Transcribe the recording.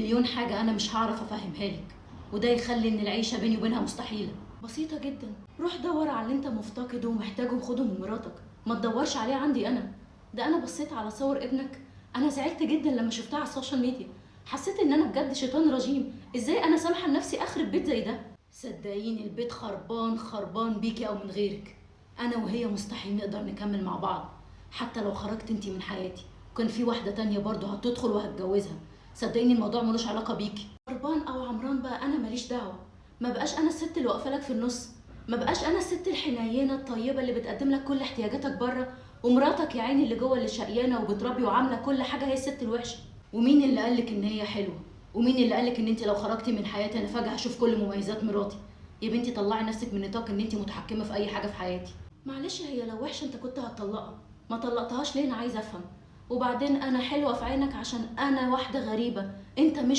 مليون حاجة أنا مش هعرف أفهمها لك، وده يخلي إن العيشة بيني وبينها مستحيلة. بسيطة جدا، روح دور على اللي أنت مفتقده ومحتاجه وخده من مراتك، ما تدورش عليه عندي أنا. ده أنا بصيت على صور ابنك، أنا زعلت جدا لما شفتها على السوشيال ميديا، حسيت إن أنا بجد شيطان رجيم. إزاي أنا سامحة لنفسي أخرب بيت زي ده؟ صدقيني البيت خربان خربان بيكي أو من غيرك. أنا وهي مستحيل نقدر نكمل مع بعض، حتى لو خرجت انتي من حياتي كان في واحدة تانية برضه هتدخل وهتجوزها. صدقيني الموضوع ملوش علاقة بيكي. قربان او عمران بقى انا ماليش دعوة، ما بقاش انا الست اللي واقفة لك في النص، ما بقاش انا الست الحنينة الطيبة اللي بتقدم لك كل احتياجاتك بره، ومراتك يا عيني اللي جوه اللي شقيانة وبتربي وعاملة كل حاجة هي الست الوحشة. ومين اللي قالك ان هي حلوة؟ ومين اللي قالك ان انت لو خرجتي من حياتي انا فجأة هشوف كل مميزات مراتي؟ يا بنتي طلعي نفسك من نطاق ان انت متحكمة في اي حاجة في حياتي. معلش هي لو وحشة انت كنت هتطلقها، ما طلقتهاش ليه؟ انا عايزة افهم. وبعدين انا حلوة في عينك عشان انا واحدة غريبة، انت مش